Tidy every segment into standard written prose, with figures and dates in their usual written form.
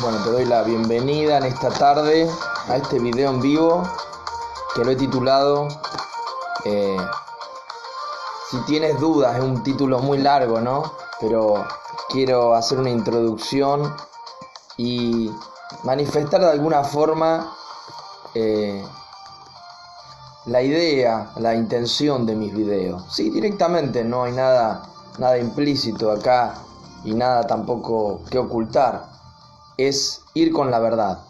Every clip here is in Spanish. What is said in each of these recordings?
Bueno, te doy la bienvenida en esta tarde a este video en vivo que lo he titulado eh, Si tienes dudas. Es un título muy largo, ¿no? Pero quiero hacer una introducción y manifestar de alguna forma eh, la idea, la intención de mis videos. Sí, directamente, no hay nada implícito acá y nada tampoco que ocultar. Es ir con la verdad.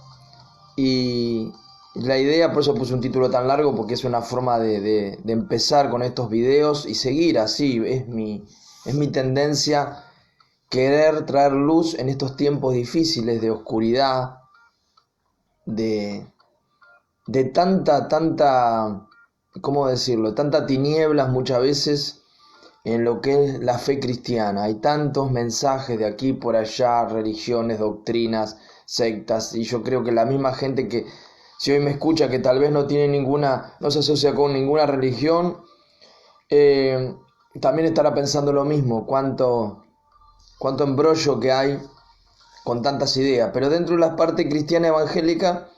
Y la idea, por eso puse un título tan largo, porque es una forma de empezar con estos videos y seguir así. Es mi tendencia querer traer luz en estos tiempos difíciles de oscuridad, de tanta, ¿cómo decirlo? Tanta tinieblas muchas veces en lo que es la fe cristiana. Hay tantos mensajes de aquí por allá, religiones, doctrinas, sectas, y yo creo que la misma gente que si hoy me escucha que tal vez no tiene ninguna, no se asocia con ninguna religión, también estará pensando lo mismo, cuánto embrollo que hay con tantas ideas. Pero dentro de la parte cristiana evangélica,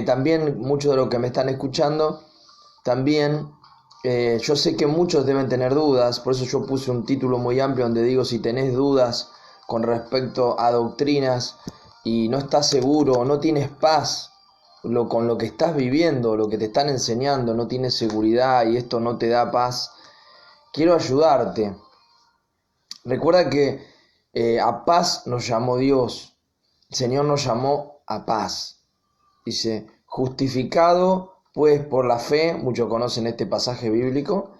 también muchos de los que me están escuchando, también yo sé que muchos deben tener dudas, por eso yo puse un título muy amplio donde digo: si tenés dudas con respecto a doctrinas y no estás seguro, no tienes paz con lo que estás viviendo, lo que te están enseñando, no tienes seguridad y esto no te da paz, quiero ayudarte. Recuerda que a paz nos llamó Dios, el Señor nos llamó a paz. Dice: justificado pues por la fe. Muchos conocen este pasaje bíblico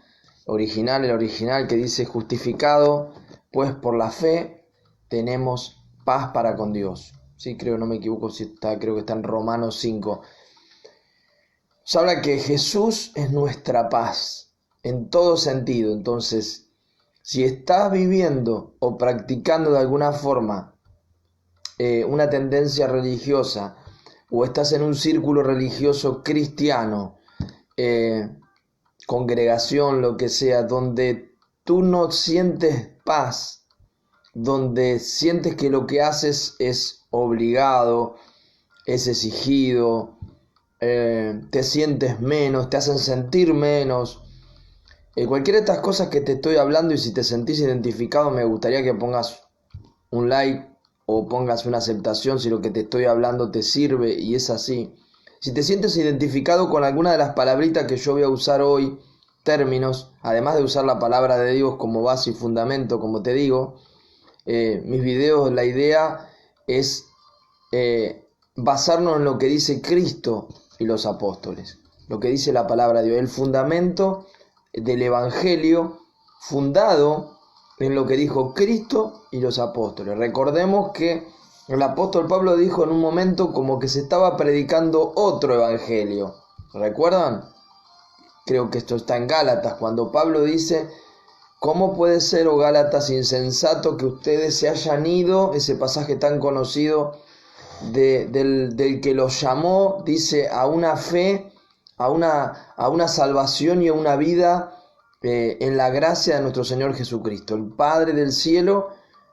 el original que dice: justificado pues por la fe tenemos paz para con Dios. Sí, creo, no me equivoco, creo que está en Romanos 5. Se habla que Jesús es nuestra paz en todo sentido. Entonces, si estás viviendo o practicando de alguna forma una tendencia religiosa, o estás en un círculo religioso cristiano, congregación, lo que sea, donde tú no sientes paz, donde sientes que lo que haces es obligado, es exigido, te sientes menos, te hacen sentir menos, cualquiera de estas cosas que te estoy hablando, y si te sentís identificado, me gustaría que pongas un like o pongas una aceptación si lo que te estoy hablando te sirve y es así. Si te sientes identificado con alguna de las palabritas que yo voy a usar hoy, términos, además de usar la palabra de Dios como base y fundamento, como te digo, mis videos, la idea es basarnos en lo que dice Cristo y los apóstoles, lo que dice la palabra de Dios, el fundamento del Evangelio fundado en lo que dijo Cristo y los apóstoles. Recordemos que el apóstol Pablo dijo en un momento como que se estaba predicando otro evangelio. ¿Recuerdan? Creo que esto está en Gálatas, cuando Pablo dice: ¿cómo puede ser, oh Gálatas, insensato, que ustedes se hayan ido? Ese pasaje tan conocido del que los llamó, dice, a una fe, a una salvación y a una vida en la gracia de nuestro Señor Jesucristo. El Padre del cielo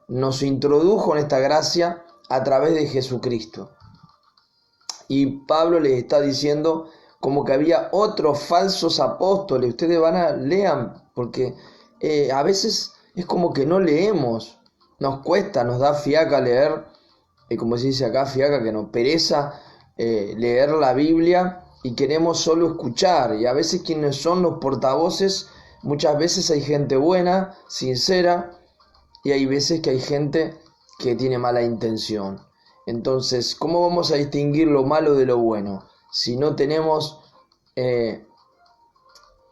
nos introdujo en esta gracia a través de Jesucristo. Y Pablo les está diciendo como que había otros falsos apóstoles. Ustedes lean, porque a veces es como que no leemos, nos cuesta, nos da fiaca leer, como se dice acá, fiaca, que nos pereza leer la Biblia y queremos solo escuchar. Y a veces quienes son los portavoces, muchas veces hay gente buena, sincera, y hay veces que hay gente que tiene mala intención. Entonces, ¿cómo vamos a distinguir lo malo de lo bueno si no tenemos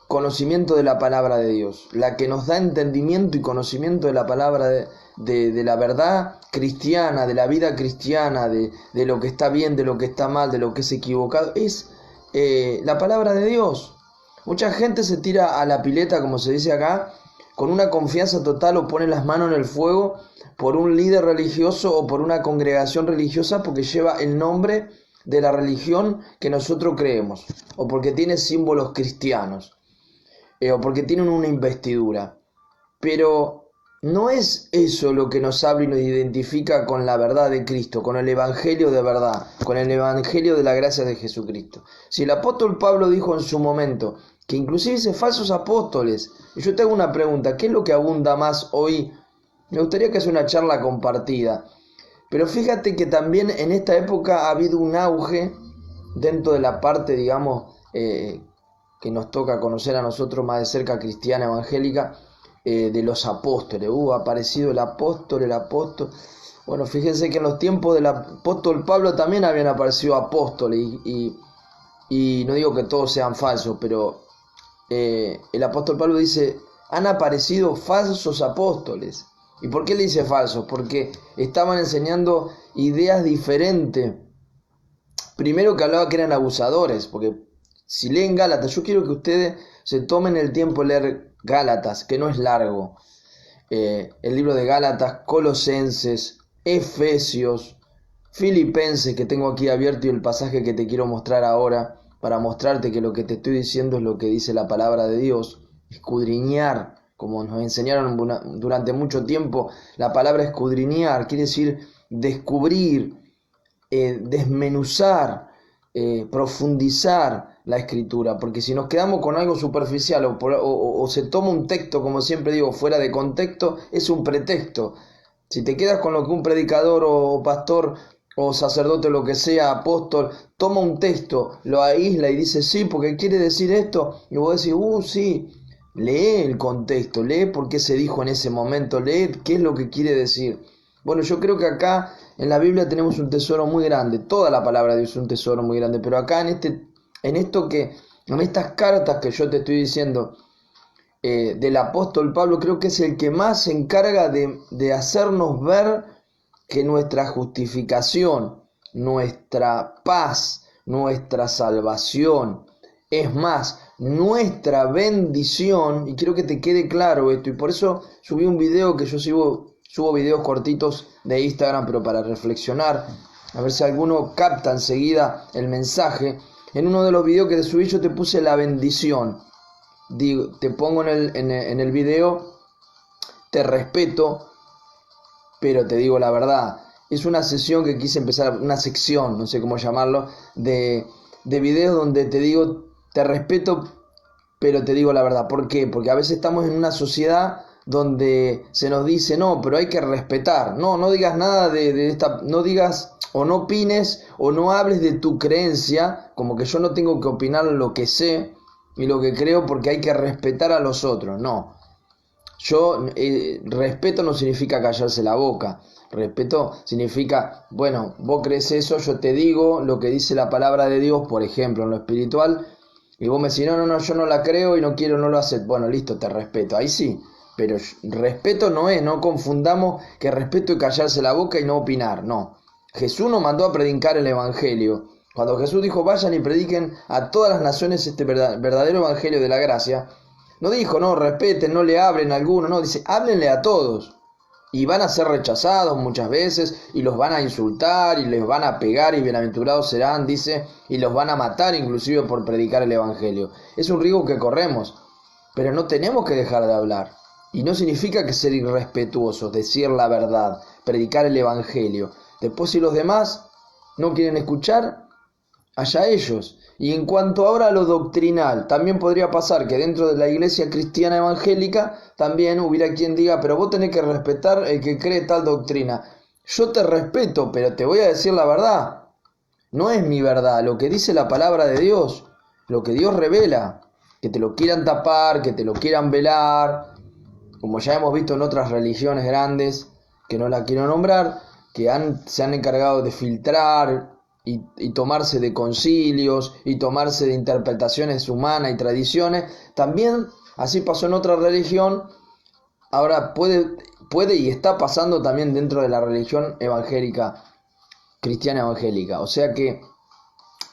conocimiento de la palabra de Dios, la que nos da entendimiento y conocimiento de la palabra de la verdad cristiana, de la vida cristiana, de lo que está bien, de lo que está mal, de lo que es equivocado? Es la palabra de Dios. Mucha gente se tira a la pileta, como se dice acá, con una confianza total, o pone las manos en el fuego por un líder religioso o por una congregación religiosa porque lleva el nombre de la religión que nosotros creemos, o porque tiene símbolos cristianos, o porque tienen una investidura. Pero no es eso lo que nos habla y nos identifica con la verdad de Cristo, con el Evangelio de verdad, con el Evangelio de la gracia de Jesucristo. Si el apóstol Pablo dijo en su momento que inclusive dice falsos apóstoles, y yo te hago una pregunta, ¿qué es lo que abunda más hoy? Me gustaría que sea una charla compartida, pero fíjate que también en esta época ha habido un auge dentro de la parte, digamos, que nos toca conocer a nosotros más de cerca, cristiana, evangélica, de los apóstoles. Ha aparecido el apóstol. Bueno, fíjense que en los tiempos del apóstol Pablo también habían aparecido apóstoles y no digo que todos sean falsos, pero el apóstol Pablo dice, han aparecido falsos apóstoles. ¿Y por qué le dice falsos? Porque estaban enseñando ideas diferentes. Primero que hablaba que eran abusadores, porque si leen Gálatas, yo quiero que ustedes se tomen el tiempo de leer Gálatas, que no es largo. El libro de Gálatas, Colosenses, Efesios, Filipenses, que tengo aquí abierto, y el pasaje que te quiero mostrar ahora, para mostrarte que lo que te estoy diciendo es lo que dice la palabra de Dios. Escudriñar, como nos enseñaron durante mucho tiempo, la palabra escudriñar quiere decir descubrir, desmenuzar, profundizar la escritura, porque si nos quedamos con algo superficial o se toma un texto, como siempre digo, fuera de contexto, es un pretexto. Si te quedas con lo que un predicador o pastor o sacerdote, lo que sea, apóstol, toma un texto, lo aísla y dice sí, porque quiere decir esto, y vos decís, sí, lee el contexto, lee por qué se dijo en ese momento, lee qué es lo que quiere decir. Bueno, yo creo que acá en la Biblia tenemos un tesoro muy grande, toda la palabra de Dios es un tesoro muy grande, pero acá en estas cartas que yo te estoy diciendo del apóstol Pablo, creo que es el que más se encarga de hacernos ver que nuestra justificación, nuestra paz, nuestra salvación, es más, nuestra bendición, y quiero que te quede claro esto, y por eso subí un video que yo subo videos cortitos de Instagram, pero para reflexionar, a ver si alguno capta enseguida el mensaje. En uno de los videos que te subí yo te puse la bendición. Digo, te pongo en el video, te respeto, pero te digo la verdad. Es una sesión que quise empezar, una sección, no sé cómo llamarlo, de videos donde te digo, te respeto, pero te digo la verdad. ¿Por qué? Porque a veces estamos en una sociedad donde se nos dice, no, pero hay que respetar. No digas nada de esta, no digas o no opines o no hables de tu creencia, como que yo no tengo que opinar lo que sé y lo que creo porque hay que respetar a los otros. No. Respeto no significa callarse la boca. Respeto significa, bueno, vos crees eso, yo te digo lo que dice la palabra de Dios, por ejemplo, en lo espiritual, y vos me decís, no, yo no la creo y no quiero, no lo acepto. Bueno, listo, te respeto. Ahí sí. Pero respeto no confundamos que respeto es callarse la boca y no opinar, no. Jesús nos mandó a predicar el Evangelio. Cuando Jesús dijo, vayan y prediquen a todas las naciones este verdadero Evangelio de la gracia, no dijo, no, respeten, no le hablen a alguno, no, dice, háblenle a todos. Y van a ser rechazados muchas veces, y los van a insultar, y les van a pegar, y bienaventurados serán, dice, y los van a matar inclusive por predicar el Evangelio. Es un riesgo que corremos, pero no tenemos que dejar de hablar. Y no significa que ser irrespetuosos, decir la verdad, predicar el Evangelio. Después si los demás no quieren escuchar, allá ellos. Y en cuanto ahora a lo doctrinal, también podría pasar que dentro de la iglesia cristiana evangélica también hubiera quien diga, pero vos tenés que respetar el que cree tal doctrina. Yo te respeto, pero te voy a decir la verdad. No es mi verdad, lo que dice la palabra de Dios, lo que Dios revela. Que te lo quieran tapar, que te lo quieran velar, como ya hemos visto en otras religiones grandes, que no la quiero nombrar, que se han encargado de filtrar y tomarse de concilios y tomarse de interpretaciones humanas y tradiciones. También así pasó en otra religión, ahora puede y está pasando también dentro de la religión evangélica, cristiana evangélica. O sea que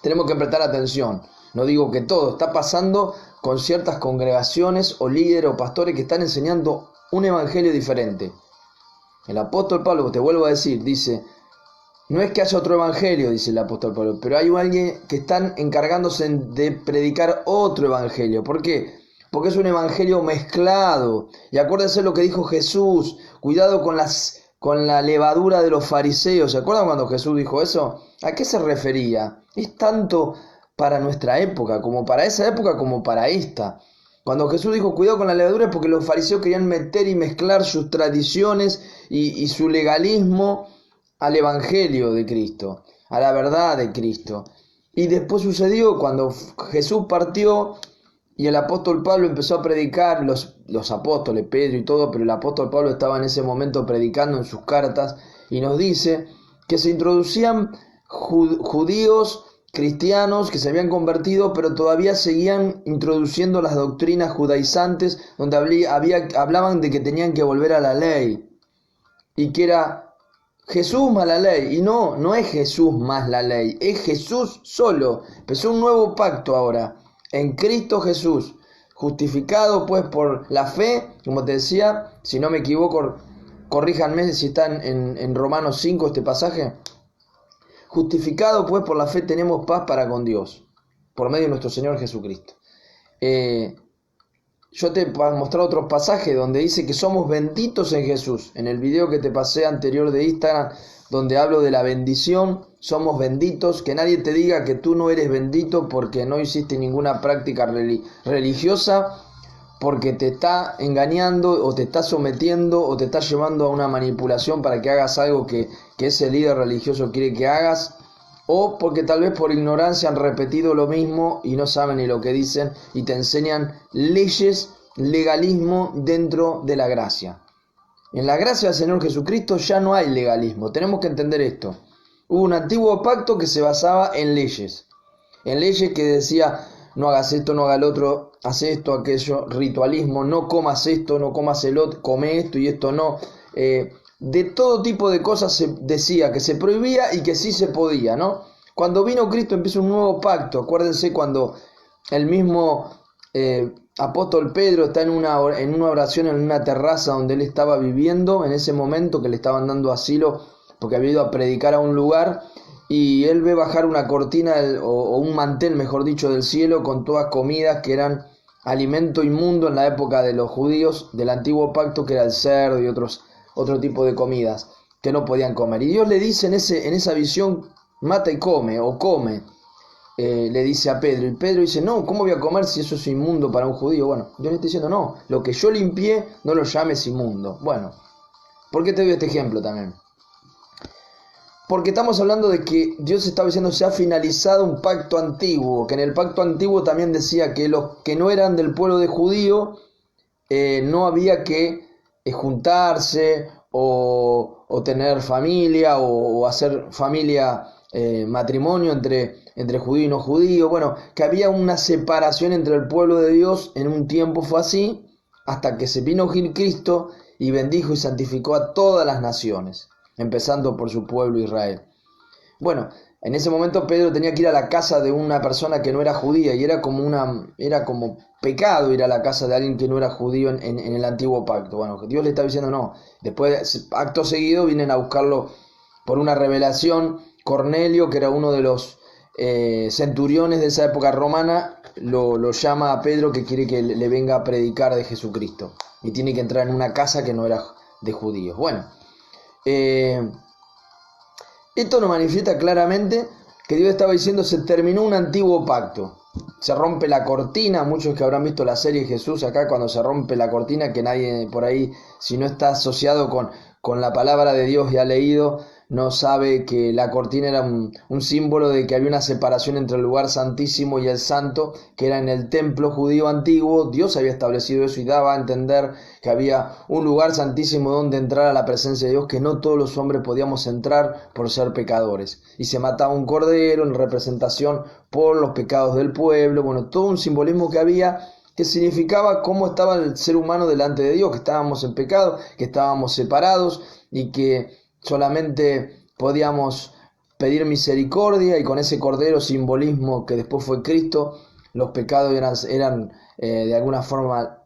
tenemos que prestar atención. No digo que todo, está pasando con ciertas congregaciones o líderes o pastores que están enseñando un evangelio diferente. El apóstol Pablo, te vuelvo a decir, dice, no es que haya otro evangelio, dice el apóstol Pablo, pero hay alguien que están encargándose de predicar otro evangelio. ¿Por qué? Porque es un evangelio mezclado. Y acuérdense lo que dijo Jesús, cuidado con la levadura de los fariseos. ¿Se acuerdan cuando Jesús dijo eso? ¿A qué se refería? Es tanto para nuestra época, como para esa época, como para esta. Cuando Jesús dijo cuidado con la levadura es porque los fariseos querían meter y mezclar sus tradiciones y su legalismo al evangelio de Cristo, a la verdad de Cristo. Y después sucedió cuando Jesús partió y el apóstol Pablo empezó a predicar, los apóstoles, Pedro y todo, pero el apóstol Pablo estaba en ese momento predicando en sus cartas y nos dice que se introducían judíos cristianos que se habían convertido, pero todavía seguían introduciendo las doctrinas judaizantes donde hablaban de que tenían que volver a la ley y que era Jesús más la ley. Y no es Jesús más la ley, es Jesús solo. Empezó un nuevo pacto ahora en Cristo Jesús, justificado pues por la fe, como te decía, si no me equivoco, corríjanme si está en Romanos 5 este pasaje. Justificado pues por la fe tenemos paz para con Dios, por medio de nuestro Señor Jesucristo. Yo te voy a mostrar otros pasajes donde dice que somos benditos en Jesús. En el video que te pasé anterior de Instagram, donde hablo de la bendición, somos benditos. Que nadie te diga que tú no eres bendito porque no hiciste ninguna práctica religiosa, porque te está engañando o te está sometiendo o te está llevando a una manipulación para que hagas algo que ese líder religioso quiere que hagas, o porque tal vez por ignorancia han repetido lo mismo y no saben ni lo que dicen y te enseñan leyes, legalismo dentro de la gracia. En la gracia del Señor Jesucristo ya no hay legalismo, tenemos que entender esto. Hubo un antiguo pacto que se basaba en leyes que decía no hagas esto, no hagas el otro, haz esto, aquello, ritualismo, no comas esto, no comas el otro, come esto y esto no. De todo tipo de cosas se decía que se prohibía y que sí se podía, ¿no? Cuando vino Cristo empieza un nuevo pacto. Acuérdense cuando el mismo apóstol Pedro está en una oración en una terraza donde él estaba viviendo en ese momento, que le estaban dando asilo porque había ido a predicar a un lugar, y él ve bajar una cortina o un mantel, mejor dicho, del cielo con todas comidas que eran alimento inmundo en la época de los judíos del antiguo pacto, que era el cerdo y otro tipo de comidas que no podían comer. Y Dios le dice en esa visión, mata y come, o come, le dice a Pedro. Y Pedro dice, no, ¿cómo voy a comer si eso es inmundo para un judío? Bueno, Dios le está diciendo, no, lo que yo limpié no lo llames inmundo. Bueno, ¿por qué te doy este ejemplo también? Porque estamos hablando de que Dios estaba diciendo se ha finalizado un pacto antiguo, que en el pacto antiguo también decía que los que no eran del pueblo de judío no había que juntarse o tener familia o hacer familia, matrimonio entre judío y no judío. Bueno, que había una separación entre el pueblo de Dios. En un tiempo fue así, hasta que se vino Cristo y bendijo y santificó a todas las naciones, empezando por su pueblo Israel. Bueno, en ese momento Pedro tenía que ir a la casa de una persona que no era judía, y era como pecado ir a la casa de alguien que no era judío en el antiguo pacto. Bueno, Dios le está diciendo no. Después, acto seguido, vienen a buscarlo por una revelación. Cornelio, que era uno de los centuriones de esa época romana, lo llama a Pedro, que quiere que le venga a predicar de Jesucristo, y tiene que entrar en una casa que no era de judíos. Bueno, esto nos manifiesta claramente que Dios estaba diciendo se terminó un antiguo pacto, se rompe la cortina. Muchos que habrán visto la serie Jesús, acá cuando se rompe la cortina, que nadie por ahí, si no está asociado con la palabra de Dios y ha leído, no sabe que la cortina era un símbolo de que había una separación entre el lugar santísimo y el santo, que era en el templo judío antiguo. Dios había establecido eso y daba a entender que había un lugar santísimo donde entrar a la presencia de Dios, que no todos los hombres podíamos entrar por ser pecadores. Y se mataba un cordero en representación por los pecados del pueblo. Bueno, todo un simbolismo que había, que significaba cómo estaba el ser humano delante de Dios, que estábamos en pecado, que estábamos separados y que solamente podíamos pedir misericordia, y con ese cordero, simbolismo que después fue Cristo, los pecados eran de alguna forma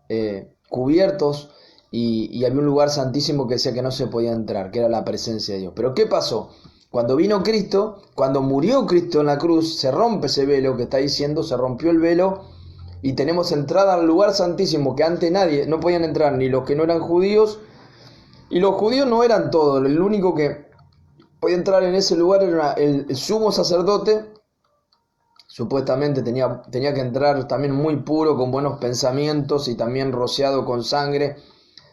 cubiertos, y había un lugar santísimo que decía que no se podía entrar, que era la presencia de Dios. Pero ¿qué pasó? Cuando vino Cristo, cuando murió Cristo en la cruz, se rompe ese velo que está diciendo, se rompió el velo, y tenemos entrada al lugar santísimo que antes no podían entrar, ni los que no eran judíos, Y los judíos no eran todos, el único que podía entrar en ese lugar era el sumo sacerdote. Supuestamente tenía que entrar también muy puro, con buenos pensamientos y también rociado con sangre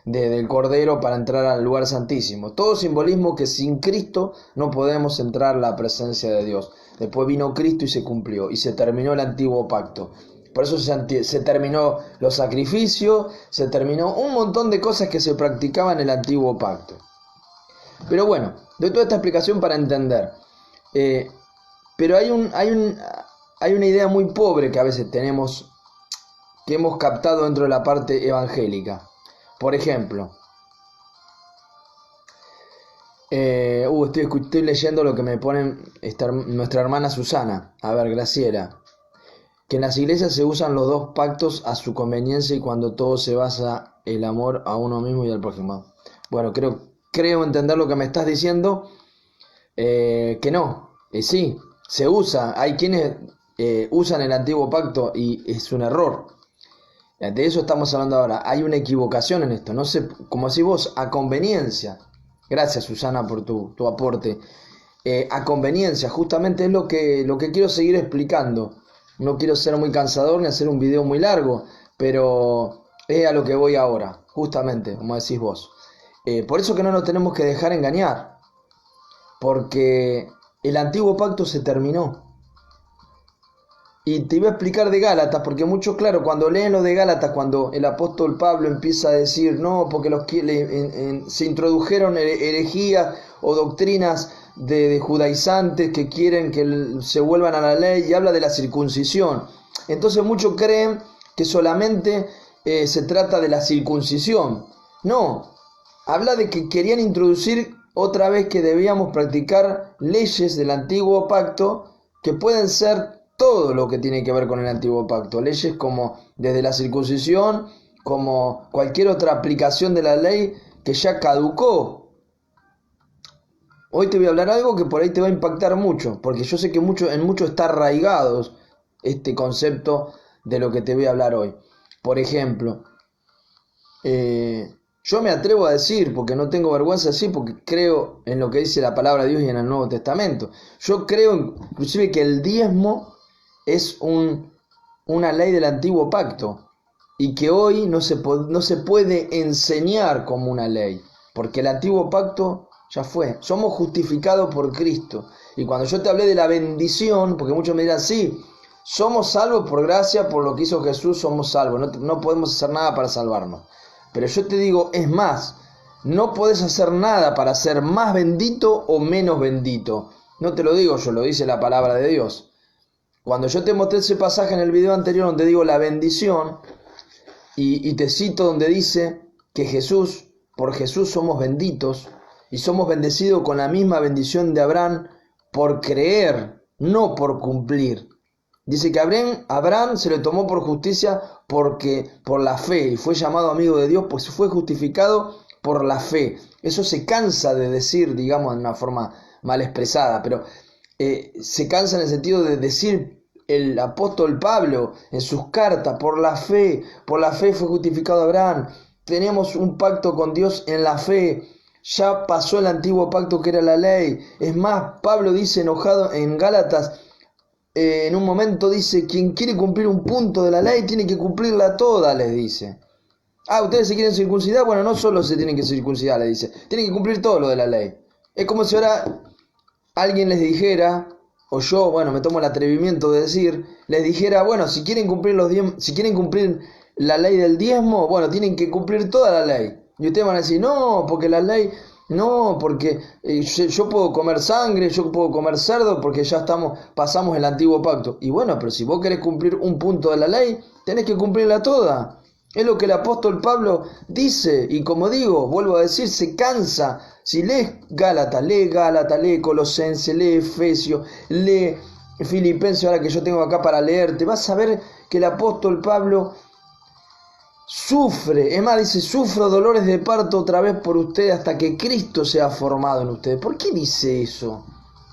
del cordero para entrar al lugar santísimo. Todo simbolismo que sin Cristo no podemos entrar a la presencia de Dios. Después vino Cristo y se cumplió y se terminó el antiguo pacto. Por eso se terminó los sacrificios, se terminó un montón de cosas que se practicaban en el antiguo pacto. Pero bueno, doy toda esta explicación para entender. Pero hay una idea muy pobre que a veces tenemos, que hemos captado dentro de la parte evangélica. Por ejemplo, estoy leyendo lo que me pone nuestra hermana Susana. A ver, Graciela. Que en las iglesias se usan los dos pactos a su conveniencia y cuando todo se basa el amor a uno mismo y al prójimo. Bueno, creo entender lo que me estás diciendo. Que no, sí, se usa. Hay quienes usan el antiguo pacto y es un error. De eso estamos hablando ahora. Hay una equivocación en esto. No sé, como decís vos, a conveniencia. Gracias, Susana, por tu aporte. A conveniencia, justamente es lo que quiero seguir explicando. No quiero ser muy cansador ni hacer un video muy largo, pero es a lo que voy ahora, justamente, como decís vos. Por eso que no nos tenemos que dejar engañar, porque el antiguo pacto se terminó. Y te iba a explicar de Gálatas, porque mucho, claro, cuando leen lo de Gálatas, cuando el apóstol Pablo empieza a decir, no, porque se introdujeron herejías o doctrinas de judaizantes que quieren que se vuelvan a la ley, y habla de la circuncisión. Entonces muchos creen que solamente se trata de la circuncisión. No, habla de que querían introducir otra vez que debíamos practicar leyes del antiguo pacto que pueden ser todo lo que tiene que ver con el antiguo pacto. Leyes como desde la circuncisión, como cualquier otra aplicación de la ley que ya caducó. Hoy te voy a hablar algo que por ahí te va a impactar mucho, porque yo sé que en mucho está arraigado este concepto de lo que te voy a hablar hoy. Por ejemplo, yo me atrevo a decir, porque no tengo vergüenza de decir, porque creo en lo que dice la palabra de Dios y en el Nuevo Testamento. Yo creo inclusive que el diezmo es una ley del antiguo pacto y que hoy no se puede enseñar como una ley, porque el antiguo pacto ya fue. Somos justificados por Cristo. Y cuando yo te hablé de la bendición, porque muchos me dirán, sí, somos salvos por gracia, por lo que hizo Jesús, somos salvos. No podemos hacer nada para salvarnos. Pero yo te digo, es más, no podés hacer nada para ser más bendito o menos bendito. No te lo digo yo, lo dice la palabra de Dios. Cuando yo te mostré ese pasaje en el video anterior donde digo la bendición, y te cito donde dice que por Jesús somos benditos, y somos bendecidos con la misma bendición de Abraham por creer, no por cumplir. Dice que Abraham se le tomó por justicia por la fe, y fue llamado amigo de Dios, pues fue justificado por la fe. Eso se cansa de decir, digamos, de una forma mal expresada, pero se cansa en el sentido de decir el apóstol Pablo en sus cartas, por la fe fue justificado Abraham. Tenemos un pacto con Dios en la fe. Ya pasó el antiguo pacto que era la ley. Es más, Pablo dice enojado en Gálatas, en un momento dice, quien quiere cumplir un punto de la ley tiene que cumplirla toda, les dice. ¿Ustedes se quieren circuncidar? Bueno, no solo se tienen que circuncidar, les dice, tienen que cumplir todo lo de la ley. Es como si ahora alguien les dijera, o yo, bueno, me tomo el atrevimiento de decir, les dijera, bueno, si quieren cumplir la ley del diezmo, bueno, tienen que cumplir toda la ley. Y ustedes van a decir, no, porque la ley, no, porque yo puedo comer sangre, yo puedo comer cerdo, porque ya pasamos el antiguo pacto. Y bueno, pero si vos querés cumplir un punto de la ley, tenés que cumplirla toda. Es lo que el apóstol Pablo dice, y como digo, vuelvo a decir, se cansa. Si lees Gálatas, lee Colosenses, lee Efesios, lee Filipenses, ahora que yo tengo acá para leerte, vas a ver que el apóstol Pablo sufre, es más, dice, sufro dolores de parto otra vez por ustedes hasta que Cristo sea formado en ustedes. ¿Por qué dice eso?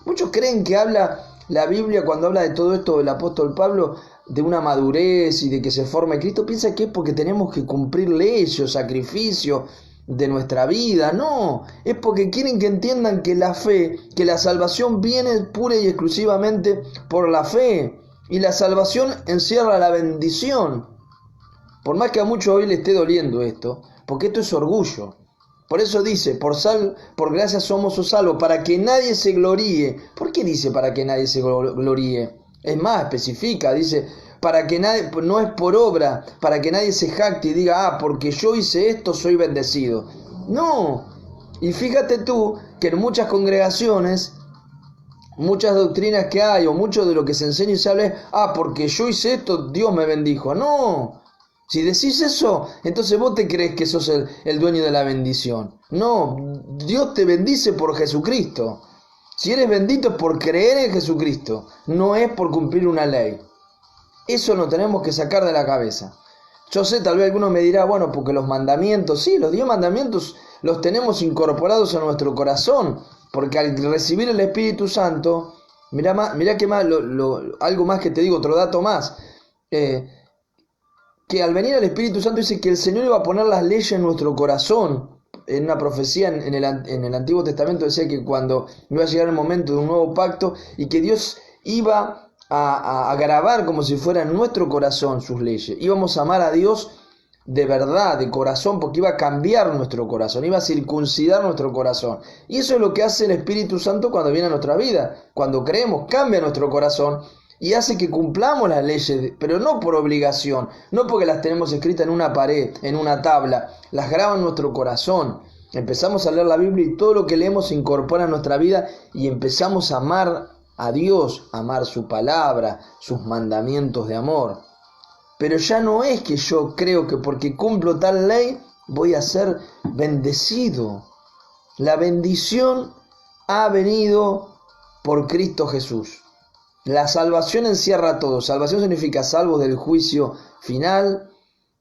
Muchos creen que habla la Biblia, cuando habla de todo esto del apóstol Pablo, de una madurez y de que se forme Cristo, piensa que es porque tenemos que cumplir leyes, sacrificios, de nuestra vida, no, es porque quieren que entiendan que la fe, que la salvación viene pura y exclusivamente por la fe, y la salvación encierra la bendición. Por más que a muchos hoy le esté doliendo esto, porque esto es orgullo. Por eso dice, por gracia somos salvos, para que nadie se gloríe. ¿Por qué dice para que nadie se gloríe? Es más, especifica, dice, para que nadie, no es por obra, para que nadie se jacte y diga, porque yo hice esto, soy bendecido. No. Y fíjate tú que en muchas congregaciones, muchas doctrinas que hay, o mucho de lo que se enseña y se habla es, porque yo hice esto, Dios me bendijo. No. Si decís eso, entonces vos te crees que sos el dueño de la bendición. No, Dios te bendice por Jesucristo. Si eres bendito es por creer en Jesucristo, no es por cumplir una ley. Eso lo tenemos que sacar de la cabeza. Yo sé, tal vez alguno me dirá, bueno, porque los mandamientos, sí, los 10 mandamientos los tenemos incorporados a nuestro corazón, porque al recibir el Espíritu Santo, mirá que más, algo más que te digo, otro dato más, que al venir el Espíritu Santo dice que el Señor iba a poner las leyes en nuestro corazón. En una profecía en el Antiguo Testamento decía que cuando iba a llegar el momento de un nuevo pacto y que Dios iba a grabar como si fuera en nuestro corazón sus leyes. Íbamos a amar a Dios de verdad, de corazón, porque iba a cambiar nuestro corazón, iba a circuncidar nuestro corazón. Y eso es lo que hace el Espíritu Santo cuando viene a nuestra vida. Cuando creemos, cambia nuestro corazón y hace que cumplamos las leyes, pero no por obligación, no porque las tenemos escritas en una pared, en una tabla, las graba en nuestro corazón. Empezamos a leer la Biblia y todo lo que leemos se incorpora a nuestra vida y empezamos a amar a Dios, a amar su palabra, sus mandamientos de amor. Pero ya no es que yo creo que porque cumplo tal ley voy a ser bendecido. La bendición ha venido por Cristo Jesús. La salvación encierra todo. Salvación significa salvos del juicio final,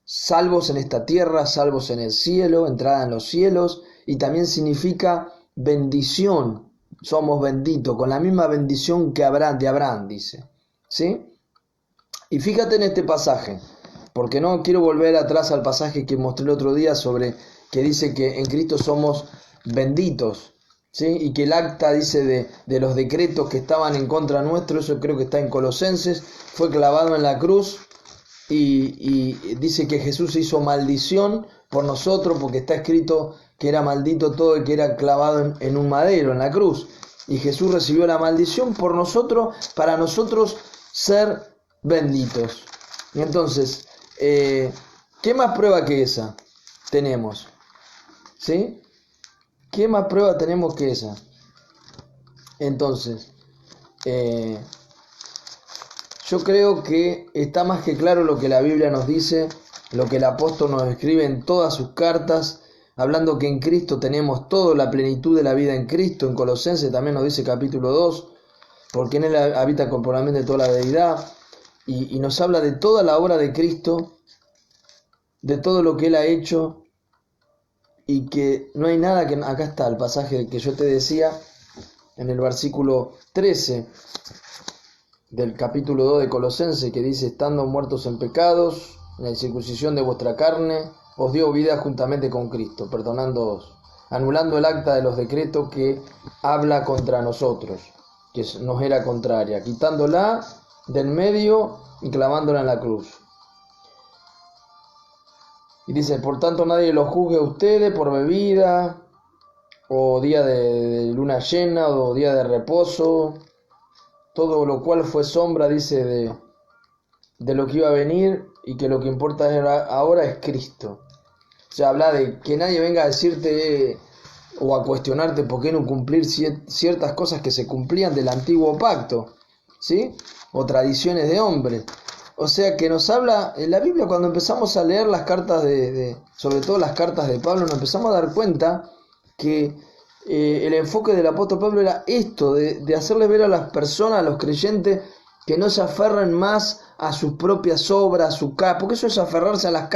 salvos en esta tierra, salvos en el cielo, entrada en los cielos, y también significa bendición. Somos benditos, con la misma bendición que de Abraham, dice. ¿Sí? Y fíjate en este pasaje, porque no quiero volver atrás al pasaje que mostré el otro día sobre que dice que en Cristo somos benditos. ¿Sí? Y que el acta dice de los decretos que estaban en contra nuestro, eso creo que está en Colosenses, fue clavado en la cruz y dice que Jesús hizo maldición por nosotros porque está escrito que era maldito todo el que era clavado en un madero, en la cruz. Y Jesús recibió la maldición por nosotros, para nosotros ser benditos. Entonces, ¿qué más prueba que esa tenemos? ¿Sí? ¿Qué más prueba tenemos que esa? Entonces, yo creo que está más que claro lo que la Biblia nos dice, lo que el apóstol nos escribe en todas sus cartas, hablando que en Cristo tenemos toda la plenitud de la vida en Cristo. En Colosenses también nos dice capítulo 2, porque en él habita corporalmente toda la deidad, y nos habla de toda la obra de Cristo, de todo lo que él ha hecho, y que no hay nada que... Acá está el pasaje que yo te decía, en el versículo 13 del capítulo 2 de Colosenses, que dice, estando muertos en pecados, en la incircuncisión de vuestra carne, os dio vida juntamente con Cristo, perdonándoos, anulando el acta de los decretos que habla contra nosotros, que nos era contraria, quitándola del medio y clavándola en la cruz. Y dice, por tanto nadie los juzgue a ustedes por bebida, o día de luna llena, o día de reposo, todo lo cual fue sombra, dice, de lo que iba a venir, y que lo que importa ahora es Cristo. O sea, habla de que nadie venga a decirte o a cuestionarte por qué no cumplir ciertas cosas que se cumplían del antiguo pacto, ¿sí? O tradiciones de hombres. O sea que nos habla, en la Biblia cuando empezamos a leer las cartas sobre todo las cartas de Pablo, nos empezamos a dar cuenta que el enfoque del apóstol Pablo era esto, de hacerles ver a las personas, a los creyentes, que no se aferren más a sus propias obras, porque eso es aferrarse a la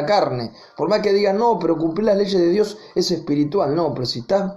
carne. Por más que digan, no, pero cumplir las leyes de Dios es espiritual. No, pero si estás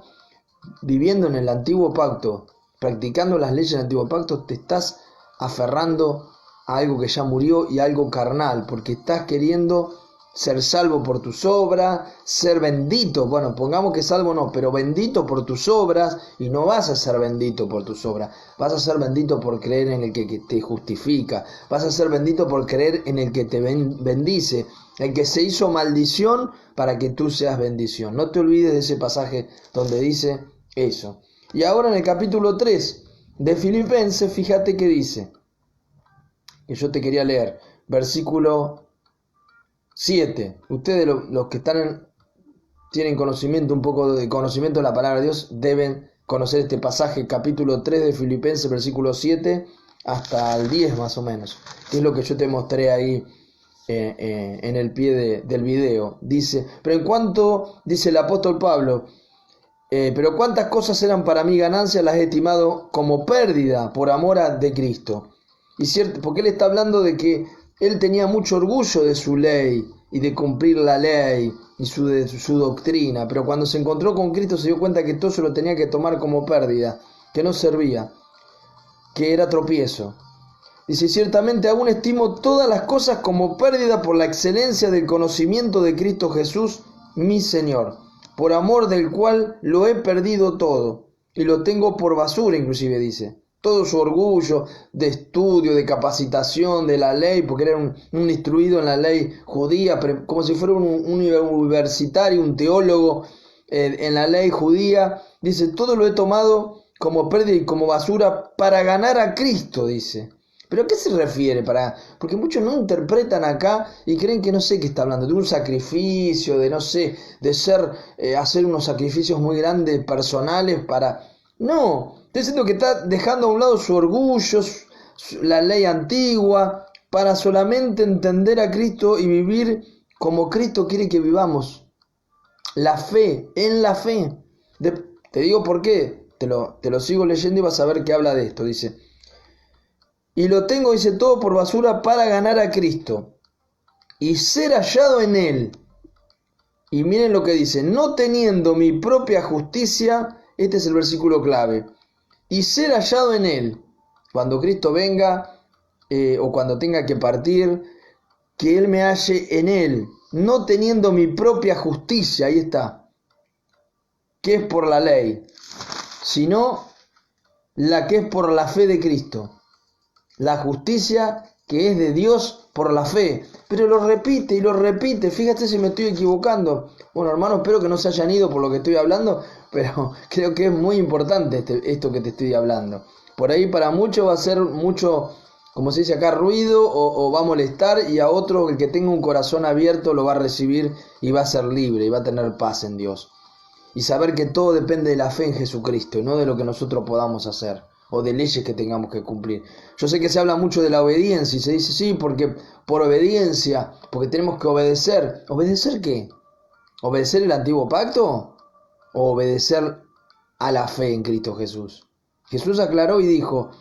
viviendo en el antiguo pacto, practicando las leyes del antiguo pacto, te estás aferrando a algo que ya murió y a algo carnal, porque estás queriendo ser salvo por tus obras, ser bendito. Bueno, pongamos que salvo no, pero bendito por tus obras, y no vas a ser bendito por tus obras, vas a ser bendito por creer en el que te justifica, vas a ser bendito por creer en el que te bendice, el que se hizo maldición para que tú seas bendición. No te olvides de ese pasaje donde dice eso. Y ahora en el capítulo 3 de Filipenses, fíjate que dice, que yo te quería leer, versículo 7. Ustedes los que tienen conocimiento, un poco de conocimiento de la palabra de Dios, deben conocer este pasaje, capítulo 3 de Filipenses, versículo 7 hasta el 10 más o menos, que es lo que yo te mostré ahí en el pie del video. Dice, pero en cuanto, dice el apóstol Pablo, pero cuántas cosas eran para mí ganancias, las he estimado como pérdida por amor de Cristo. Y cierto, porque él está hablando de que él tenía mucho orgullo de su ley y de cumplir la ley y su doctrina, pero cuando se encontró con Cristo se dio cuenta que todo se lo tenía que tomar como pérdida, que no servía, que era tropiezo. Dice, ciertamente aún estimo todas las cosas como pérdida por la excelencia del conocimiento de Cristo Jesús, mi Señor, por amor del cual lo he perdido todo y lo tengo por basura, inclusive dice. Todo su orgullo de estudio, de capacitación, de la ley, porque era un instruido en la ley judía, como si fuera un universitario, un teólogo en la ley judía. Dice, todo lo he tomado como pérdida y como basura para ganar a Cristo, dice. ¿Pero a qué se refiere? Porque muchos no interpretan acá y creen que no sé qué está hablando, de un sacrificio, de no sé, de hacer unos sacrificios muy grandes personales para... No, estoy diciendo que está dejando a un lado su orgullo, la ley antigua, para solamente entender a Cristo y vivir como Cristo quiere que vivamos. La fe, en la fe. Te digo por qué, te lo sigo leyendo y vas a ver que habla de esto, dice. Y lo tengo, dice, todo por basura para ganar a Cristo y ser hallado en Él. Y miren lo que dice, no teniendo mi propia justicia, este es el versículo clave, y ser hallado en Él, cuando Cristo venga o cuando tenga que partir, que Él me halle en Él, no teniendo mi propia justicia, ahí está, que es por la ley, sino la que es por la fe de Cristo, la justicia que es de Dios por la fe. Pero lo repite y lo repite, fíjate si me estoy equivocando. Bueno, hermanos, espero que no se hayan ido por lo que estoy hablando, pero creo que es muy importante esto que te estoy hablando. Por ahí para muchos va a ser mucho, como se dice acá, ruido o va a molestar, y a otro, el que tenga un corazón abierto, lo va a recibir y va a ser libre y va a tener paz en Dios. Y saber que todo depende de la fe en Jesucristo y no de lo que nosotros podamos hacer o de leyes que tengamos que cumplir. Yo sé que se habla mucho de la obediencia y se dice sí, porque por obediencia, porque tenemos que obedecer. ¿Obedecer qué? ¿Obedecer el antiguo pacto? ¿O obedecer a la fe en Cristo Jesús? Jesús aclaró y dijo,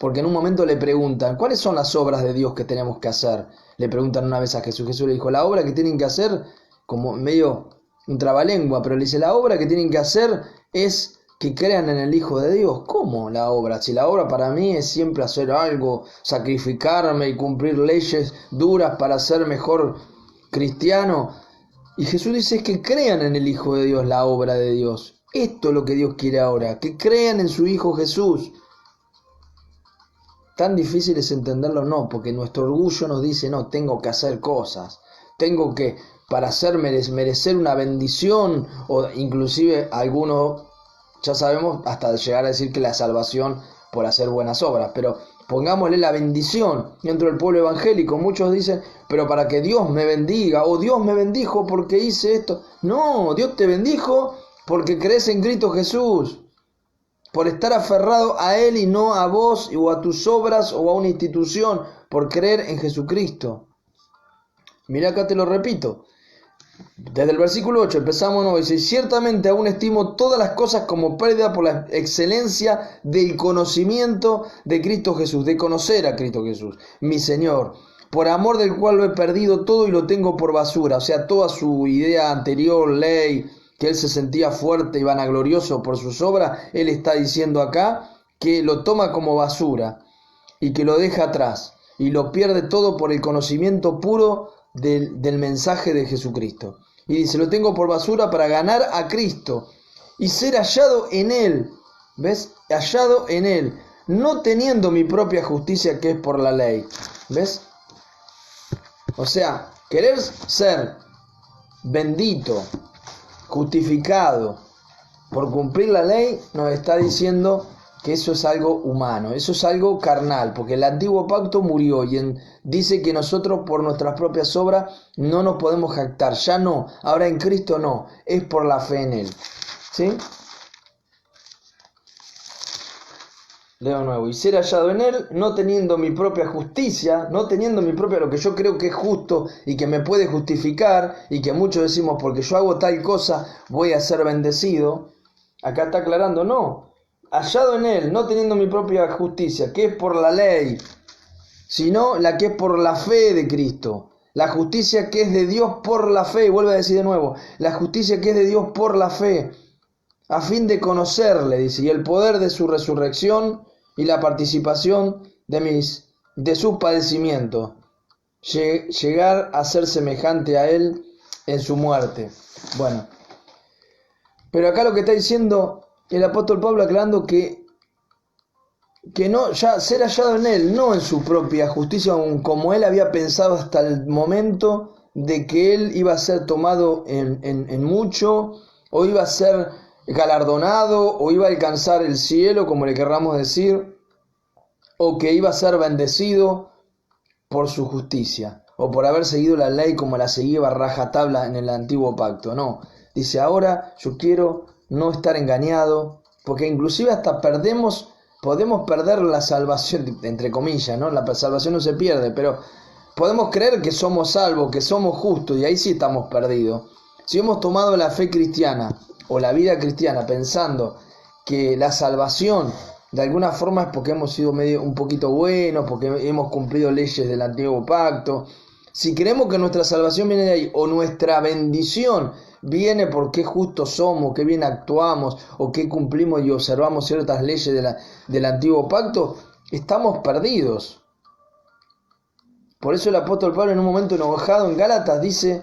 porque en un momento le preguntan, ¿cuáles son las obras de Dios que tenemos que hacer? Le preguntan una vez a Jesús. Jesús le dijo, la obra que tienen que hacer, como medio un trabalengua, pero le dice, la obra que tienen que hacer es que crean en el Hijo de Dios. ¿Cómo la obra? Si la obra para mí es siempre hacer algo, sacrificarme y cumplir leyes duras para ser mejor cristiano. Y Jesús dice que crean en el Hijo de Dios, la obra de Dios. Esto es lo que Dios quiere ahora, que crean en su Hijo Jesús. Tan difícil es entenderlo, no, porque nuestro orgullo nos dice, no, tengo que hacer cosas, tengo que, para hacer merecer una bendición, o inclusive algunos, ya sabemos, hasta llegar a decir que la salvación por hacer buenas obras, pero pongámosle la bendición dentro del pueblo evangélico. Muchos dicen, pero para que Dios me bendiga, o Dios me bendijo porque hice esto. No, Dios te bendijo porque crees en Cristo Jesús, por estar aferrado a Él y no a vos o a tus obras o a una institución, por creer en Jesucristo. Mira acá, te lo repito. Desde el versículo 8 empezamos, ¿no? Dice, ciertamente aún estimo todas las cosas como pérdida por la excelencia del conocimiento de Cristo Jesús, de conocer a Cristo Jesús, mi Señor, por amor del cual lo he perdido todo y lo tengo por basura. O sea, toda su idea anterior, ley, que él se sentía fuerte y vanaglorioso por sus obras, él está diciendo acá que lo toma como basura y que lo deja atrás y lo pierde todo por el conocimiento puro del mensaje de Jesucristo. Y dice, lo tengo por basura para ganar a Cristo y ser hallado en Él. ¿Ves? Hallado en Él, no teniendo mi propia justicia que es por la ley. ¿Ves? O sea, querer ser bendito, justificado por cumplir la ley, nos está diciendo que eso es algo humano, eso es algo carnal, porque el antiguo pacto murió y dice que nosotros por nuestras propias obras no nos podemos jactar, ya no, ahora en Cristo no, es por la fe en Él. ¿Sí? Leo nuevo, y ser hallado en Él, no teniendo mi propia justicia, no teniendo mi propia, lo que yo creo que es justo y que me puede justificar, y que muchos decimos, porque yo hago tal cosa, voy a ser bendecido. Acá está aclarando, no, hallado en Él, no teniendo mi propia justicia, que es por la ley, sino la que es por la fe de Cristo. La justicia que es de Dios por la fe, vuelve a decir de nuevo, la justicia que es de Dios por la fe, a fin de conocerle, dice, y el poder de su resurrección y la participación de sus padecimientos, llegar a ser semejante a Él en su muerte. Bueno, pero acá lo que está diciendo el apóstol Pablo aclarando que no, ya ser hallado en Él, no en su propia justicia, como Él había pensado hasta el momento de que Él iba a ser tomado en mucho, o iba a ser galardonado, o iba a alcanzar el cielo, como le querramos decir, o que iba a ser bendecido por su justicia, o por haber seguido la ley como la seguía rajatabla en el antiguo pacto. No, dice, ahora yo quiero no estar engañado, porque inclusive hasta podemos perder la salvación, entre comillas, ¿no? La salvación no se pierde, pero podemos creer que somos salvos, que somos justos, y ahí sí estamos perdidos. Si hemos tomado la fe cristiana o la vida cristiana pensando que la salvación de alguna forma es porque hemos sido un poquito buenos, porque hemos cumplido leyes del antiguo pacto, si creemos que nuestra salvación viene de ahí, o nuestra bendición viene porque justos somos, que bien actuamos, o que cumplimos y observamos ciertas leyes del antiguo pacto, estamos perdidos. Por eso el apóstol Pablo, en un momento enojado en Gálatas, dice,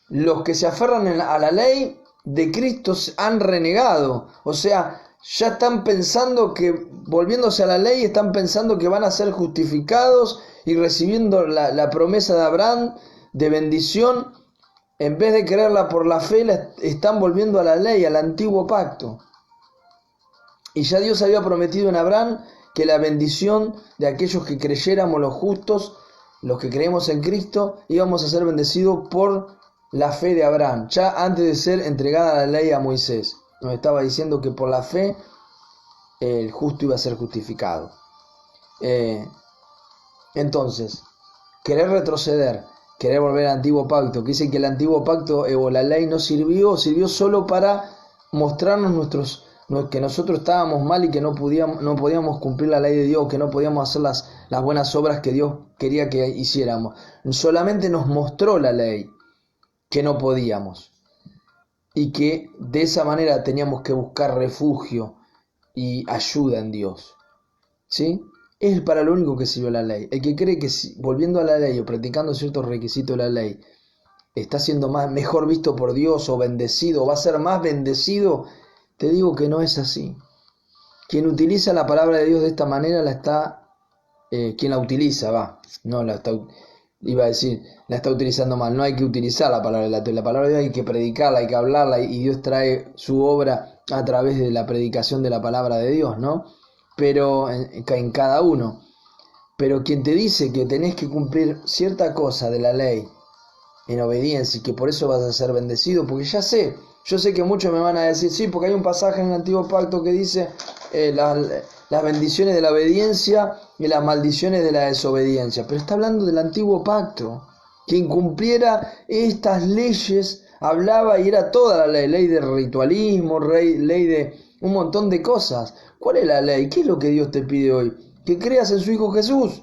los que se aferran a la ley de Cristo han renegado. O sea, ya están pensando que, volviéndose a la ley, están pensando que van a ser justificados y recibiendo la promesa de Abraham de bendición. En vez de creerla por la fe, están volviendo a la ley, al antiguo pacto. Y ya Dios había prometido en Abraham que la bendición de aquellos que creyéramos, los justos, los que creemos en Cristo, íbamos a ser bendecidos por la fe de Abraham, ya antes de ser entregada la ley a Moisés. Nos estaba diciendo que por la fe el justo iba a ser justificado. Entonces, querer retroceder, querer volver al antiguo pacto, que dice que el antiguo pacto o la ley no sirvió solo para mostrarnos que nosotros estábamos mal y que no podíamos cumplir la ley de Dios, que no podíamos hacer las buenas obras que Dios quería que hiciéramos. Solamente nos mostró la ley que no podíamos y que de esa manera teníamos que buscar refugio y ayuda en Dios. ¿Sí? Es para lo único que sirvió la ley. El que cree que volviendo a la ley o practicando ciertos requisitos de la ley está siendo mejor visto por Dios o bendecido, o va a ser más bendecido, te digo que no es así. Quien utiliza la palabra de Dios de esta manera quien la utiliza, la está utilizando mal. No hay que utilizar la palabra de Dios. La palabra de Dios hay que predicarla, hay que hablarla, y Dios trae su obra a través de la predicación de la palabra de Dios, ¿no? Pero en cada uno. Pero quien te dice que tenés que cumplir cierta cosa de la ley en obediencia y que por eso vas a ser bendecido, porque yo sé que muchos me van a decir, sí, porque hay un pasaje en el antiguo pacto que dice las bendiciones de la obediencia y las maldiciones de la desobediencia, pero está hablando del antiguo pacto. Quien cumpliera estas leyes hablaba y era toda la ley de ritualismo, ley de un montón de cosas. ¿Cuál es la ley? ¿Qué es lo que Dios te pide hoy? Que creas en su Hijo Jesús,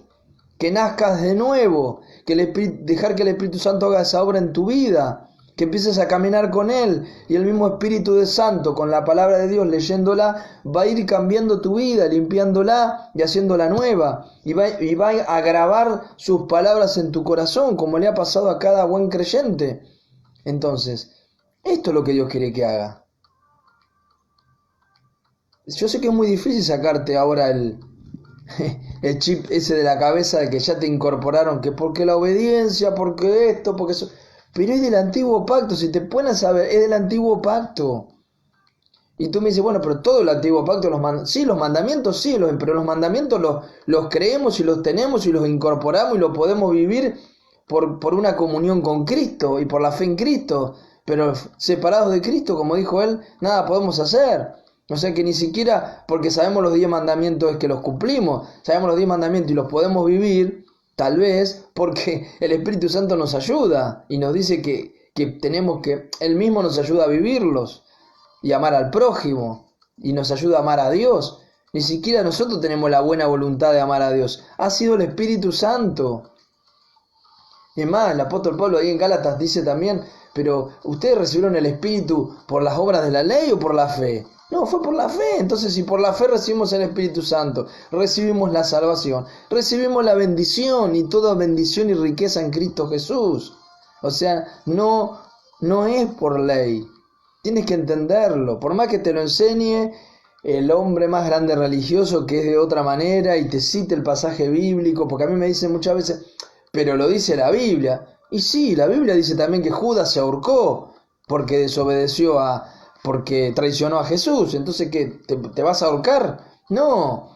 que nazcas de nuevo, dejar que el Espíritu Santo haga esa obra en tu vida, que empieces a caminar con Él, y el mismo Espíritu de Santo, con la palabra de Dios, leyéndola, va a ir cambiando tu vida, limpiándola y haciéndola nueva, y va a grabar sus palabras en tu corazón, como le ha pasado a cada buen creyente. Entonces, esto es lo que Dios quiere que haga. Yo sé que es muy difícil sacarte ahora el chip ese de la cabeza de que ya te incorporaron, que porque la obediencia, porque esto, porque eso... Pero es del antiguo pacto, si te pones a saber, es del antiguo pacto. Y tú me dices, bueno, pero todo el antiguo pacto, sí, los mandamientos, sí, pero los mandamientos los creemos y los tenemos y los incorporamos y los podemos vivir por una comunión con Cristo y por la fe en Cristo. Pero separados de Cristo, como dijo Él, nada podemos hacer. O sea que ni siquiera porque sabemos los 10 mandamientos es que los cumplimos, sabemos los 10 mandamientos y los podemos vivir. Tal vez porque el Espíritu Santo nos ayuda y nos dice que tenemos que, Él mismo nos ayuda a vivirlos y amar al prójimo y nos ayuda a amar a Dios. Ni siquiera nosotros tenemos la buena voluntad de amar a Dios. Ha sido el Espíritu Santo. Y es más, el apóstol Pablo ahí en Gálatas dice también, pero ¿ustedes recibieron el Espíritu por las obras de la ley o por la fe? No, fue por la fe. Entonces, si por la fe recibimos el Espíritu Santo, recibimos la salvación, recibimos la bendición y toda bendición y riqueza en Cristo Jesús. O sea, no es por ley. Tienes que entenderlo. Por más que te lo enseñe el hombre más grande religioso que es de otra manera y te cite el pasaje bíblico, porque a mí me dicen muchas veces, pero lo dice la Biblia. Y sí, la Biblia dice también que Judas se ahorcó porque desobedeció porque traicionó a Jesús. Entonces, ¿qué? ¿Te vas a ahorcar? No